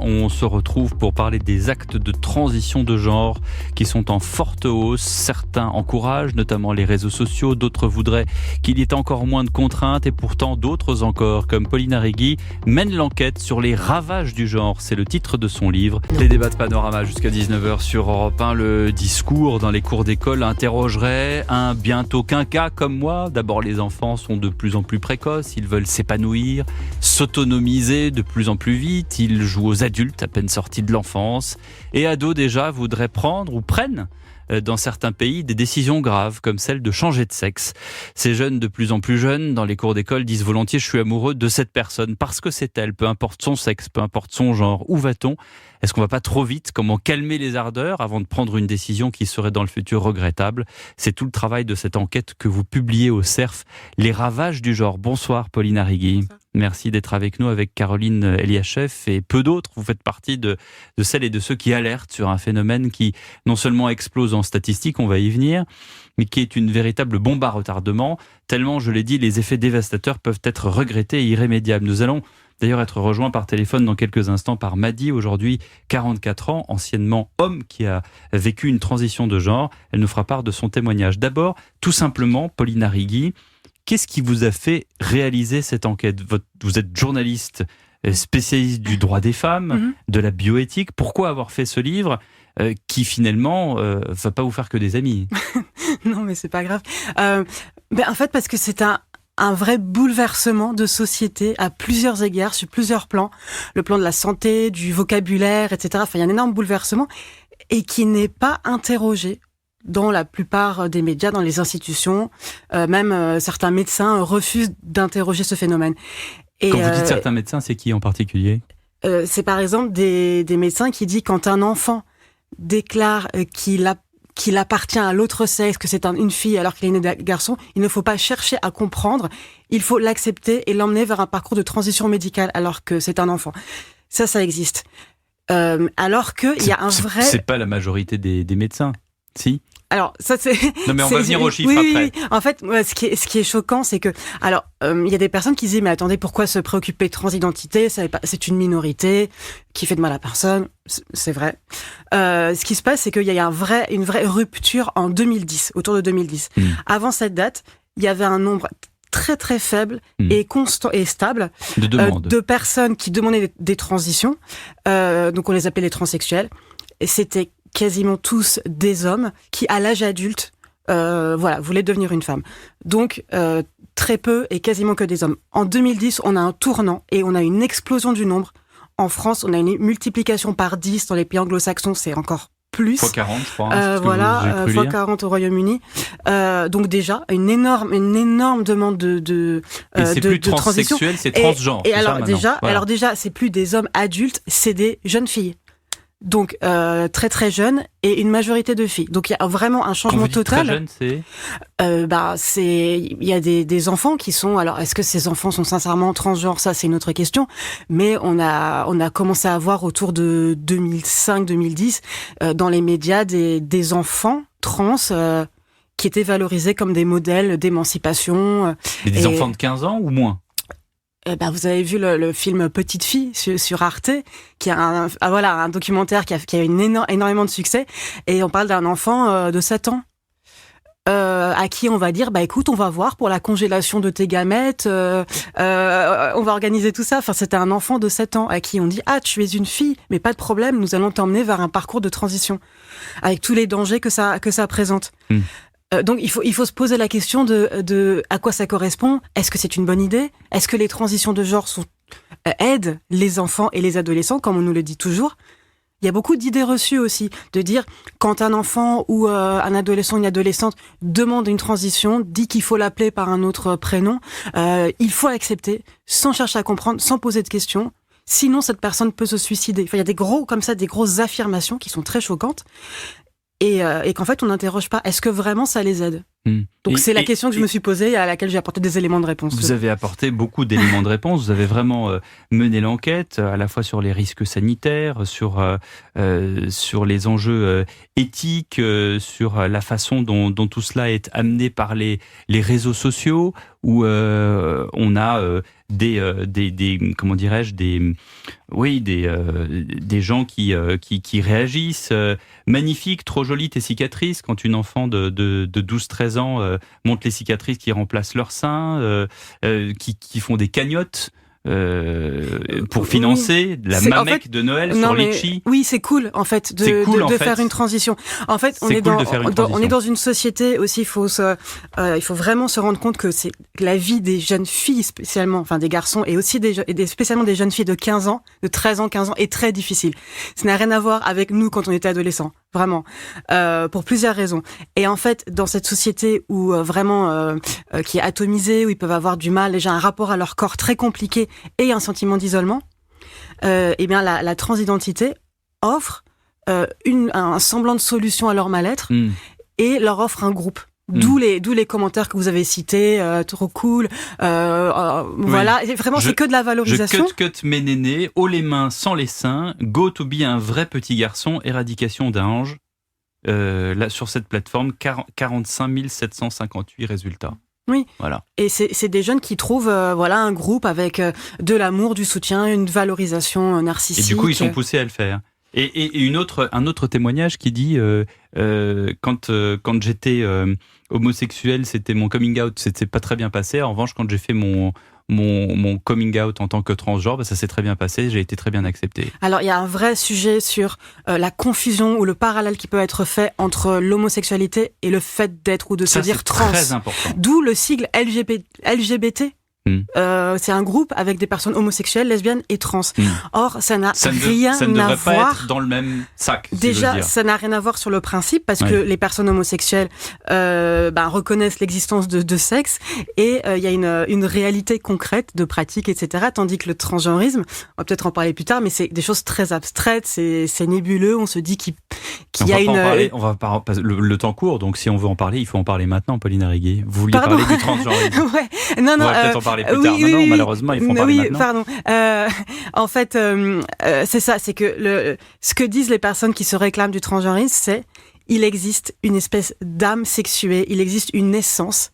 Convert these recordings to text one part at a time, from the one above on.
On se retrouve pour parler des actes de transition de genre qui sont en forte hausse. Certains encouragent, notamment les réseaux sociaux. D'autres voudraient qu'il y ait encore moins de contraintes. Et pourtant, d'autres encore, comme Pauline Arrigui, mènent l'enquête sur les ravages du genre. C'est le titre de son livre. Les débats de Panorama jusqu'à 19h sur Europe 1. Le discours dans les cours d'école interrogerait un bientôt quinquas comme moi. D'abord, les enfants sont de plus en plus précoces. Ils veulent s'épanouir, s'autonomiser de plus en plus vite. Ils jouent aux adultes à peine sortis de l'enfance et ados déjà voudraient prendre ou prennent dans certains pays des décisions graves comme celle de changer de sexe. Ces jeunes de plus en plus jeunes dans les cours d'école disent volontiers je suis amoureux de cette personne parce que c'est elle, peu importe son sexe, peu importe son genre. Où va-t-on ? Est-ce qu'on va pas trop vite ? Comment calmer les ardeurs avant de prendre une décision qui serait dans le futur regrettable ? C'est tout le travail de cette enquête que vous publiez au CERF, Les ravages du genre. Bonsoir Pauline Arrigui. Merci d'être avec nous, avec Caroline Eliachev et peu d'autres. Vous faites partie de celles et de ceux qui alertent sur un phénomène qui non seulement explose en statistiques, on va y venir, mais qui est une véritable bombe à retardement. Tellement, je l'ai dit, les effets dévastateurs peuvent être regrettés et irrémédiables. Nous allons d'ailleurs être rejoints par téléphone dans quelques instants par Madi, aujourd'hui 44 ans, anciennement homme qui a vécu une transition de genre. Elle nous fera part de son témoignage. D'abord, tout simplement, Pauline Arrigui, qu'est-ce qui vous a fait réaliser cette enquête ? Vous êtes journaliste spécialiste du droit des femmes, de la bioéthique. Pourquoi avoir fait ce livre qui finalement va pas vous faire que des amis ? Non, mais c'est pas grave. En fait, parce que c'est un vrai bouleversement de société à plusieurs égards, sur plusieurs plans. Le plan de la santé, du vocabulaire, etc. Enfin, il y a un énorme bouleversement et qui n'est pas interrogé dans la plupart des médias, dans les institutions. Même certains médecins refusent d'interroger ce phénomène. Et, quand vous dites certains médecins, c'est qui en particulier ? C'est par exemple des médecins qui disent quand un enfant déclare qu'il appartient à l'autre sexe, que c'est une fille alors qu'il est né d'un garçon, il ne faut pas chercher à comprendre, il faut l'accepter et l'emmener vers un parcours de transition médicale alors que c'est un enfant. Ça existe. Alors qu'il y a un vrai... C'est pas la majorité des médecins, si ? Alors ça c'est. Non mais on va venir aux chiffres après. Oui. En fait, ce qui est choquant, c'est que il y a des personnes qui disent mais attendez, pourquoi se préoccuper de transidentité ? C'est une minorité qui fait de mal à personne. C'est vrai. Ce qui se passe, c'est qu'il y a une vraie rupture en 2010, autour de 2010. Avant cette date, il y avait un nombre très très faible et constant et stable de personnes qui demandaient des transitions. Donc on les appelait les transsexuels. Et c'était quasiment tous des hommes qui, à l'âge adulte, voulaient devenir une femme. Donc, très peu et quasiment que des hommes. En 2010, on a un tournant et on a une explosion du nombre. En France, on a une multiplication par 10. Dans les pays anglo-saxons, c'est encore plus. Fois 40, je crois. Fois 40 au Royaume-Uni. Donc déjà, une énorme demande de c'est plus transition. Transsexuel, c'est transgenre. Et alors déjà, c'est plus des hommes adultes, c'est des jeunes filles. Donc très très jeunes et une majorité de filles. Donc il y a vraiment un changement total. Très jeune, c'est il y a des enfants qui sont, alors est-ce que ces enfants sont sincèrement transgenres, ça c'est une autre question, mais on a commencé à voir autour de 2005-2010 dans les médias des enfants trans qui étaient valorisés comme des modèles d'émancipation. Et des enfants de 15 ans ou moins ? Vous avez vu le film Petite fille sur Arte, qui a un documentaire qui a énormément de succès, et on parle d'un enfant de 7 ans à qui on va dire écoute, on va voir pour la congélation de tes gamètes, on va organiser tout ça. Enfin, c'était un enfant de 7 ans à qui on dit tu es une fille, mais pas de problème, nous allons t'emmener vers un parcours de transition avec tous les dangers que ça présente. Donc il faut se poser la question de à quoi ça correspond. Est-ce que c'est une bonne idée ? Est-ce que les transitions de genre aident les enfants et les adolescents, comme on nous le dit toujours ? Il y a beaucoup d'idées reçues aussi, de dire quand un enfant ou un adolescent, une adolescente demande une transition, dit qu'il faut l'appeler par un autre prénom, il faut l'accepter sans chercher à comprendre, sans poser de questions. Sinon, cette personne peut se suicider. Enfin, il y a des grosses affirmations qui sont très choquantes. Et qu'en fait, on n'interroge pas. Est-ce que vraiment ça les aide ? Donc c'est la question que je me suis posée et à laquelle j'ai apporté des éléments de réponse. Vous avez apporté beaucoup d'éléments de réponse. Vous avez vraiment mené l'enquête, à la fois sur les risques sanitaires, sur les enjeux éthiques, sur la façon dont tout cela est amené par les réseaux sociaux, où on a comment dirais-je, des gens qui réagissent. Magnifique, trop jolie tes cicatrices. Quand une enfant de 12-13 ans montre les cicatrices qui remplacent leur sein, qui font des cagnottes. Pour financer la mamec de Noël sur Litchi. Oui, c'est cool en fait de faire une transition. En fait, on est dans une société aussi. Il faut vraiment se rendre compte que c'est la vie des jeunes filles spécialement, enfin des garçons et aussi spécialement des jeunes filles de 15 ans, de 13 ans, 15 ans est très difficile. Ça n'a rien à voir avec nous quand on était adolescents. Vraiment, pour plusieurs raisons. Et en fait, dans cette société où qui est atomisée, où ils peuvent avoir du mal, déjà un rapport à leur corps très compliqué et un sentiment d'isolement, eh bien la transidentité offre un semblant de solution à leur mal-être et leur offre un groupe. D'où les commentaires que vous avez cités, trop cool, voilà. Et vraiment, c'est que de la valorisation. Je cut mes nénés, haut les mains, sans les seins, go to be un vrai petit garçon, éradication d'un ange. Là, sur cette plateforme, 45 758 résultats. Oui. Voilà. Et c'est des jeunes qui trouvent un groupe avec de l'amour, du soutien, une valorisation narcissique. Et du coup, ils sont poussés à le faire. Et un autre témoignage qui dit quand j'étais homosexuel, c'était mon coming out, c'était pas très bien passé. En revanche, quand j'ai fait mon coming out en tant que transgenre, ça s'est très bien passé, j'ai été très bien accepté. Alors il y a un vrai sujet sur la confusion ou le parallèle qui peut être fait entre l'homosexualité et le fait d'être ou de se dire trans. Très important. D'où le sigle LGBT. C'est un groupe avec des personnes homosexuelles, lesbiennes et trans. Or, ça n'a rien à voir. Ça ne devrait pas être dans le même sac. Déjà, ça n'a rien à voir sur le principe parce que les personnes homosexuelles reconnaissent l'existence de sexe et il y a une réalité concrète de pratique, etc. Tandis que le transgenrisme, on va peut-être en parler plus tard, mais c'est des choses très abstraites, c'est nébuleux. On se dit qu'il y a une. On va pas le temps court, donc si on veut en parler, il faut en parler maintenant, Pauline Arriguet. Vous vouliez parler du transgenrisme. Ouais. Non. On va peut-être en parler plus tard. Non, malheureusement, il faut en parler maintenant. Pardon. En fait, c'est ça, c'est que ce que disent les personnes qui se réclament du transgenrisme, c'est il existe une espèce d'âme sexuée, il existe une essence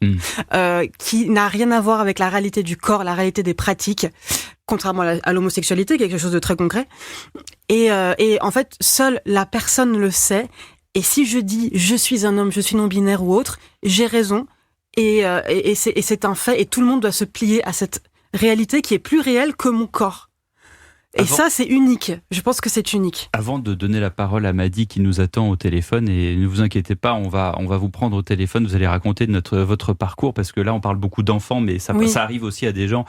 qui n'a rien à voir avec la réalité du corps, la réalité des pratiques, contrairement à l'homosexualité, quelque chose de très concret. Et en fait, seule la personne le sait. Et si je dis je suis un homme, je suis non-binaire ou autre, j'ai raison. Et c'est un fait, et tout le monde doit se plier à cette réalité qui est plus réelle que mon corps. Et ça, c'est unique. Je pense que c'est unique. Avant de donner la parole à Madi qui nous attend au téléphone, et ne vous inquiétez pas, on va vous prendre au téléphone, vous allez raconter votre parcours, parce que là, on parle beaucoup d'enfants, mais ça arrive aussi à des gens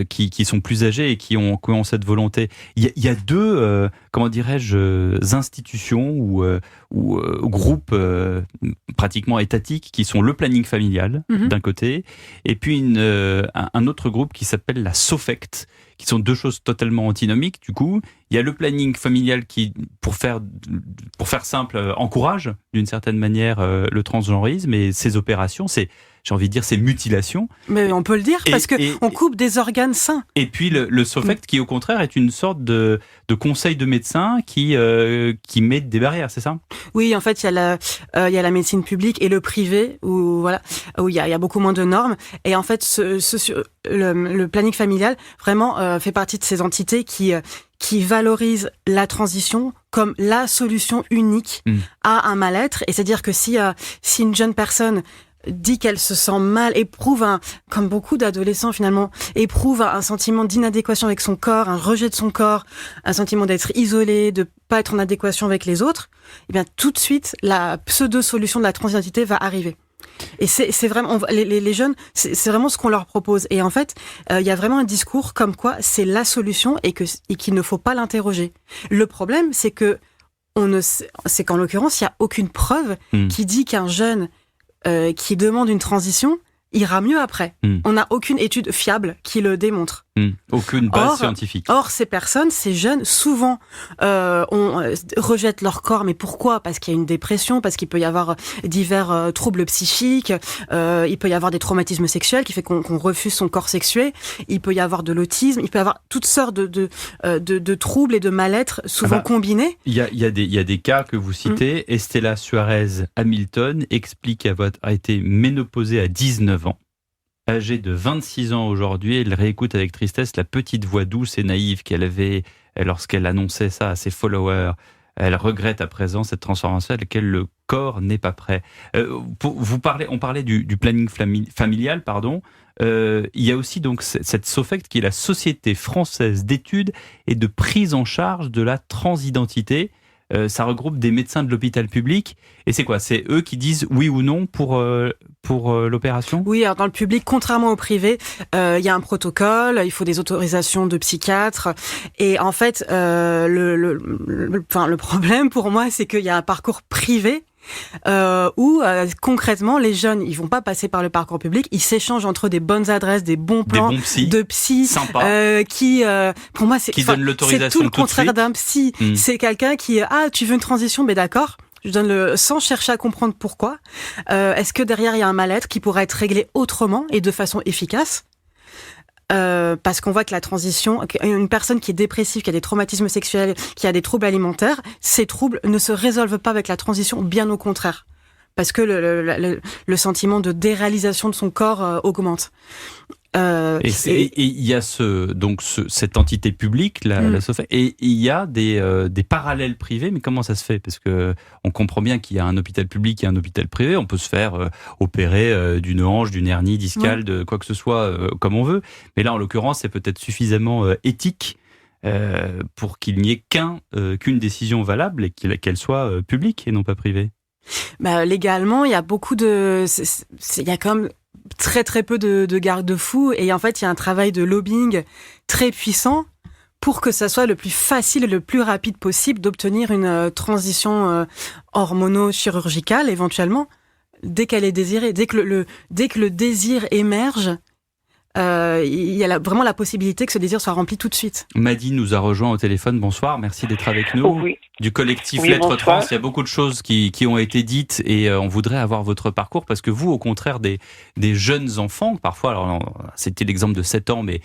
qui sont plus âgés et qui ont cette volonté. Il y a deux, institutions ou groupes pratiquement étatiques qui sont le planning familial, d'un côté, et puis un autre groupe qui s'appelle la SOFECT, qui sont deux choses totalement antinomiques. Du coup, il y a le planning familial qui, pour faire simple, encourage d'une certaine manière le transgenrisme et ses opérations, j'ai envie de dire, ces mutilations. Mais on peut le dire, parce qu'on coupe des organes sains. Et puis le SOFECT qui, au contraire, est une sorte de conseil de médecins qui met des barrières, c'est ça ? Oui, en fait, il y a la médecine publique et le privé, où il y a beaucoup moins de normes. Et en fait, le planning familial, vraiment, fait partie de ces entités qui valorisent la transition comme la solution unique à un mal-être. Et c'est-à-dire que si une jeune personne dit qu'elle se sent mal, comme beaucoup d'adolescents finalement, éprouve un sentiment d'inadéquation avec son corps, un rejet de son corps, un sentiment d'être isolé, de pas être en adéquation avec les autres, et bien tout de suite, la pseudo-solution de la transidentité va arriver. Et c'est vraiment les jeunes, c'est vraiment ce qu'on leur propose. Et en fait, il y a vraiment un discours comme quoi c'est la solution et qu'il ne faut pas l'interroger. Le problème, c'est qu'en l'occurrence, il y a aucune preuve qui dit qu'un jeune qui demande une transition ira mieux après. On n'a aucune étude fiable qui le démontre. Aucune base scientifique. Or, ces personnes, ces jeunes, souvent rejettent leur corps. Mais pourquoi ? Parce qu'il y a une dépression, parce qu'il peut y avoir divers troubles psychiques, il peut y avoir des traumatismes sexuels qui fait qu'on refuse son corps sexué, il peut y avoir de l'autisme, il peut y avoir toutes sortes de troubles et de mal-être souvent combinés. Il y a des cas que vous citez. Estella Suarez Hamilton explique avoir été ménopausée à 19 ans. Âgée de 26 ans aujourd'hui, elle réécoute avec tristesse la petite voix douce et naïve qu'elle avait lorsqu'elle annonçait ça à ses followers. Elle regrette à présent cette transformation à laquelle le corps n'est pas prêt. On parlait du planning familial, pardon. Il y a aussi donc cette SOFECT qui est la Société française d'études et de prise en charge de la transidentité. Ça regroupe des médecins de l'hôpital public. Et c'est quoi? C'est eux qui disent oui ou non pour l'opération? Oui, alors dans le public, contrairement au privé, il y a un protocole, il faut des autorisations de psychiatres. Et en fait, le problème pour moi, c'est qu'il y a un parcours privé où concrètement les jeunes ils vont pas passer par le parcours public, ils s'échangent entre eux des bonnes adresses, des bons plans de psy qui pour moi c'est donne l'autorisation, c'est tout le contraire d'un psy. C'est quelqu'un qui tu veux une transition, mais d'accord, je donne sans chercher à comprendre pourquoi. Est-ce que derrière il y a un mal-être qui pourrait être réglé autrement et de façon efficace? Parce qu'on voit que la transition, une personne qui est dépressive, qui a des traumatismes sexuels, qui a des troubles alimentaires, ces troubles ne se résolvent pas avec la transition, bien au contraire. Parce que le sentiment de déréalisation de son corps augmente. Et il y a cette entité publique, la SOFECT, et il y a des parallèles privés. Mais comment ça se fait? Parce que on comprend bien qu'il y a un hôpital public et un hôpital privé. On peut se faire opérer d'une hanche, d'une hernie discale, de quoi que ce soit, comme on veut. Mais là, en l'occurrence, c'est peut-être suffisamment éthique pour qu'il n'y ait qu'une décision valable et qu'elle soit publique et non pas privée. Légalement, il y a il y a quand même très très peu de garde-fous, et en fait il y a un travail de lobbying très puissant pour que ça soit le plus facile et le plus rapide possible d'obtenir une transition hormono-chirurgicale éventuellement dès qu'elle est désirée, dès que le désir émerge. Il y a vraiment la possibilité que ce désir soit rempli tout de suite. Madi nous a rejoint au téléphone. Bonsoir, merci d'être avec nous. Oui. Du collectif Lettres Trans, il y a beaucoup de choses qui ont été dites et on voudrait avoir votre parcours parce que vous, au contraire des jeunes enfants, parfois, alors c'était l'exemple de 7 ans, mais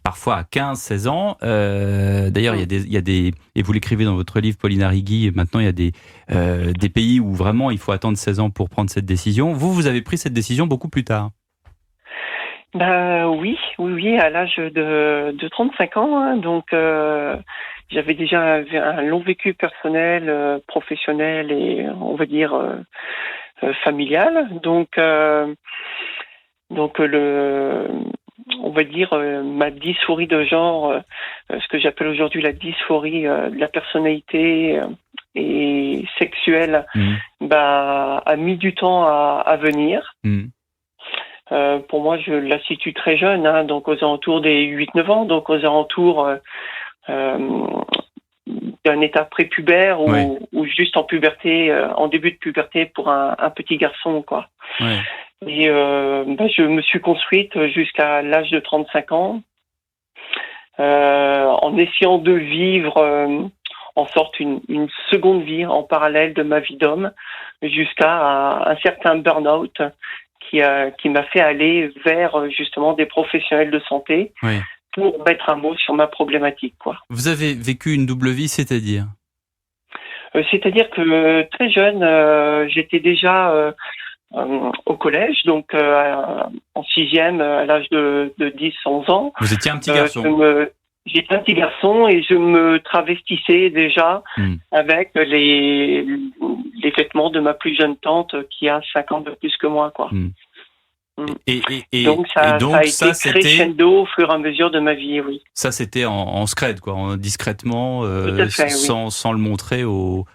parfois à 15, 16 ans. D'ailleurs, il y a des, et vous l'écrivez dans votre livre, Pauline Arrigui, maintenant il y a des pays où vraiment il faut attendre 16 ans pour prendre cette décision. Vous avez pris cette décision beaucoup plus tard. Oui, à l'âge de 35 ans, hein, donc j'avais déjà un long vécu personnel, professionnel et on va dire familial. Donc on va dire ma dysphorie de genre, ce que j'appelle aujourd'hui la dysphorie de la personnalité et sexuelle, a mis du temps à venir. Pour moi, je la situe très jeune, hein, donc aux alentours des 8-9 ans, donc aux alentours d'un état prépubère ou juste en puberté, en début de puberté pour un petit garçon, quoi. Ouais. Et je me suis construite jusqu'à l'âge de 35 ans en essayant de vivre en sorte une seconde vie en parallèle de ma vie d'homme jusqu'à un certain burn-out qui m'a fait aller vers justement des professionnels de santé pour mettre un mot sur ma problématique, quoi. Vous avez vécu une double vie, c'est-à-dire c'est-à-dire que très jeune, j'étais déjà au collège, donc en 6e, à l'âge de 10-11 ans. Vous étiez un petit garçon. J'étais un petit garçon et je me travestissais déjà avec les vêtements de ma plus jeune tante qui a 5 ans de plus que moi, quoi. Donc ça a été crescendo au fur et à mesure de ma vie, oui. Ça, c'était en scred, quoi, discrètement, sans le montrer aux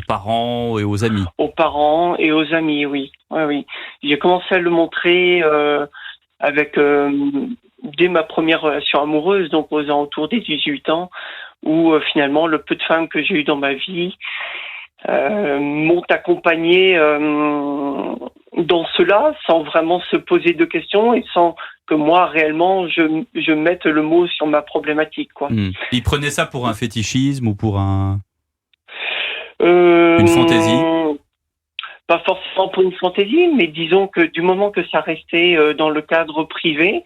parents et aux amis. Aux parents et aux amis, oui. J'ai commencé à le montrer avec dès ma première relation amoureuse, donc aux alentours des 18 ans, où finalement le peu de femmes que j'ai eu dans ma vie m'ont accompagné dans cela, sans vraiment se poser de questions et sans que moi réellement je mette le mot sur ma problématique, quoi. Ils prenaient ça pour un fétichisme ou pour une fantaisie? Pas forcément pour une fantaisie, mais disons que du moment que ça restait dans le cadre privé,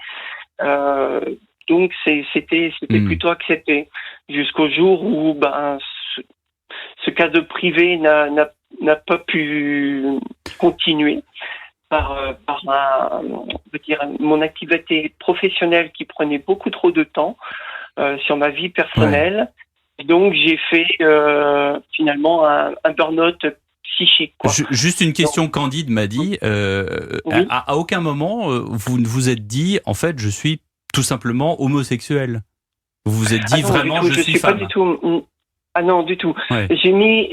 donc c'était plutôt accepté jusqu'au jour où ce cadre privé n'a pas pu continuer mon activité professionnelle qui prenait beaucoup trop de temps sur ma vie personnelle. Et donc j'ai fait finalement un burn-out psychique, quoi. Juste une question candide, Mady. Oui. À aucun moment, vous ne vous êtes dit, en fait, je suis tout simplement homosexuel. Vous vous êtes dit non, vraiment, du tout, je suis pas femme. du tout. Ah non, du tout. Ouais. J'ai mis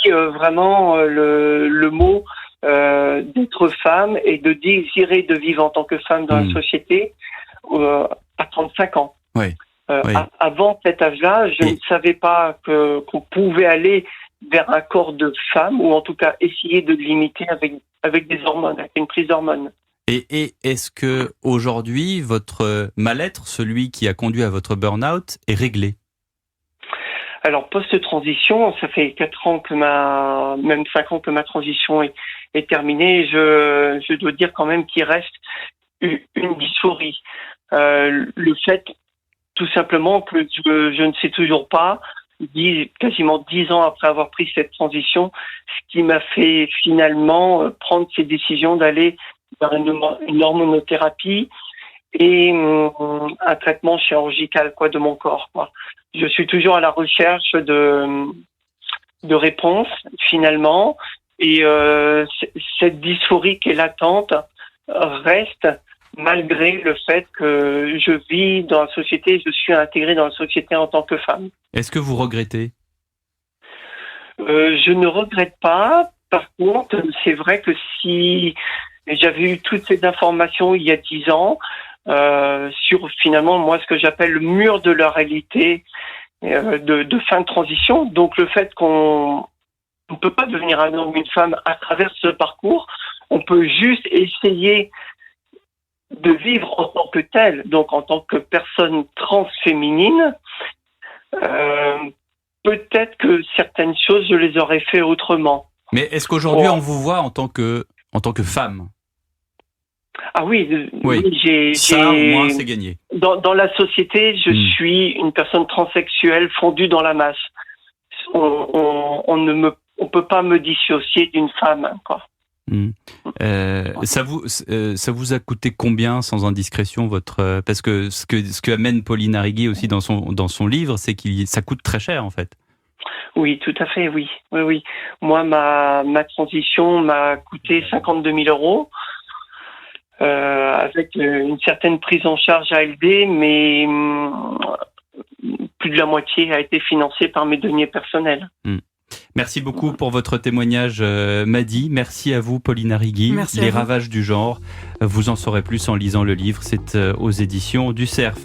vraiment le mot d'être femme et de désirer de vivre en tant que femme dans la société à 35 ans. Ouais. Oui. Avant cet âge-là, je ne savais pas qu'on pouvait aller vers un corps de femme, ou en tout cas essayer de le limiter avec des hormones, avec une prise d'hormones. Et est-ce que aujourd'hui votre mal-être, celui qui a conduit à votre burn-out, est réglé? Alors, post-transition, ça fait 4 ans même 5 ans que ma transition est terminée. Je dois dire quand même qu'il reste une dysphorie. Le fait, tout simplement, que je ne sais toujours pas, quasiment 10 ans après avoir pris cette transition, ce qui m'a fait finalement prendre cette décision d'aller vers une hormonothérapie et un traitement chirurgical, de mon corps, quoi. Je suis toujours à la recherche de réponses, finalement, et cette dysphorie qui est latente reste malgré le fait que je vis dans la société, je suis intégré dans la société en tant que femme. Est-ce que vous regrettez? Je ne regrette pas. Par contre, c'est vrai que si j'avais eu toutes ces informations il y a 10 ans, sur finalement, moi, ce que j'appelle le mur de la réalité de fin de transition, donc le fait qu'on ne peut pas devenir un homme ou une femme à travers ce parcours, on peut juste essayer de vivre en tant que tel, donc en tant que personne transféminine. Peut-être que certaines choses, je les aurais fait autrement. Mais est-ce qu'aujourd'hui, on vous voit en tant que femme? Ah oui, ça, au moins, c'est gagné. Dans la société, je suis une personne transsexuelle fondue dans la masse. On ne peut pas me dissocier d'une femme, quoi. Ça vous a coûté combien, sans indiscrétion, parce que ce que amène Pauline Arrighi aussi dans son livre, c'est ça coûte très cher, en fait. Oui, tout à fait, oui. Moi, ma transition m'a coûté 52 000 euros, avec une certaine prise en charge ALD, mais plus de la moitié a été financée par mes deniers personnels. Merci beaucoup pour votre témoignage, Mady. Merci à vous, Pauline Arrighi. Les ravages du genre. Vous en saurez plus en lisant le livre. C'est aux éditions du Cerf.